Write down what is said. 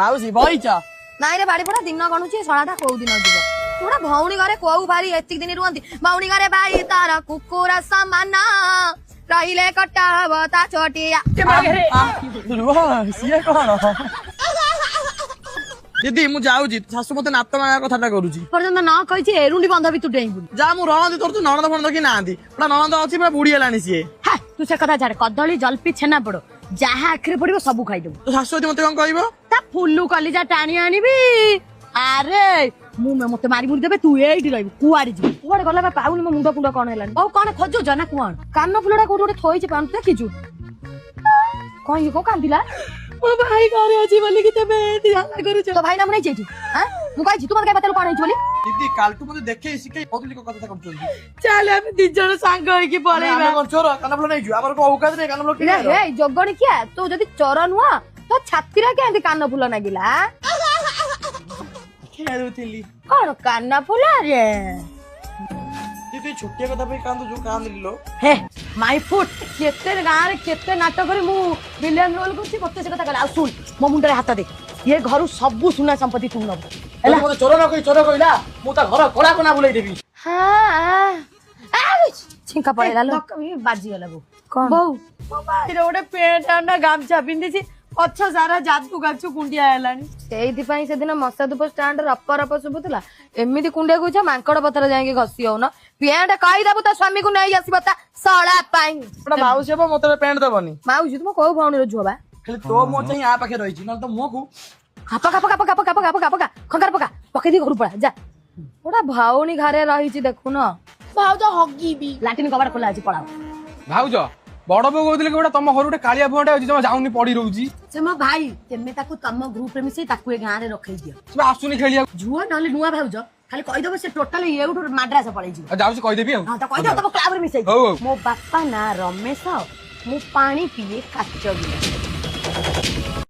माउसी बइच नाई रे बाड़ी पड़ा दिन गणुची सणाटा कोउ दिन जीव तोड़ा भौणी घरे कोउ भारी एतिक दिन रुहंती भौणी घरे भाई तारा कुकुर समान रहिले कट्टा बता छोटिया रुह सिए कौन दीदी मु जाऊँ शाशु मत नात माया कथा करुची पर्यंत न कही एरुंडी बंध भी तू डेई जा मु रही तोर तू ननद फनद कि ना ननद अच्छी पूरा बुढ़ी है सी तू से कथा छाड़ कदली जलपी छेना पड़ो जहा आखिरी पड़ो सब खाईदेबू तो शाशु मत कौन कह फुलू कलिजा टाणी आनिबी अरे मते मारी मुरी देबे तू एठी रहबू कुआडी जी कुआडे गला बा पाउनी मो मुंडा कुंडा कोन हेलानी ओ कोन खोजो जना कोन कान फुलडा कोड थोइछ पान देखिछु कोन यो को कांदिला ओ भाई घरे अछि बोली कि तबे हाला करू तो भाई नाम नै छैठी हां मु कहि तू मते बतेलु कोन हैछ बोली दीदी काल तू मते देखे सिके बहुत लिको कथा करछोली चल हम दी जण सांग होई कि पळेबा हम कोन चोर कानफुल नै छु हमर को औकात नै कानफुल कि रे जगणी किया तू जदी चोर नुआ तो छाती रे केंदी कान फुल नागिला खेलुथिली कोन कान फुल रे दीदी छोटिया कथा पे कांदो जो कांद लिलो हे माय फुट केते गां रे केते नाटक करी मु विलेन रोल करछि मते से कथा कहला सुन मो मुंडे हाथ दे ये घर सब सुना संपत्ति तू नब एला मते चोर कहिला मु ता घर कोला कोना बुलाई देबी हां छिंका पड़ेला लो बाजी गला बो बो भाई रे ओडे पेट अंडा गामछा पिंदी छी अच्छा सारा जादू गाछु कुंडिया हेलानी सेइथि पई से दिन मसा धूप स्टैंड रप रप सुबुतला एमिति कुंडिया गुछ मांकड़ पतर जाके घसी हो ना पेंट कहि दबु त स्वामी को नै आसीबा ता सळा पाई बड़ा माउसी बा मते पेंट दबनी माउसी तुम को भाउनी रो जुबा खाली तो मो चाहिँ आ पाखे रहिछि न त मो को पका पका पका पका पका पका पका खंगार पका पके दी घर पड़ा जा ओडा भाउनी घरे रहिछि देखु न भाउज हगीबी लाटिन कबाड़ खोला अछि पड़ाओ भाउज बड़ बो कहले गोटा तम घर गोटे कालिया बुआटे अछि जमा जाउनी पड़ी रहउची से मो भाई तेमे ताकू तम ग्रुप रे मिसे ताकू ए गां रे रखै दियो से आसुनी खेलिया जुआ नले नुआ भाउज खाली कहि दबो से टोटल एउठो माड्रास पड़ै छी जाउसी कहि देबी हां त कहि दो तम क्लब रे मिसे हो मो बापा ना रमेश मु पानी पिए काच गिलास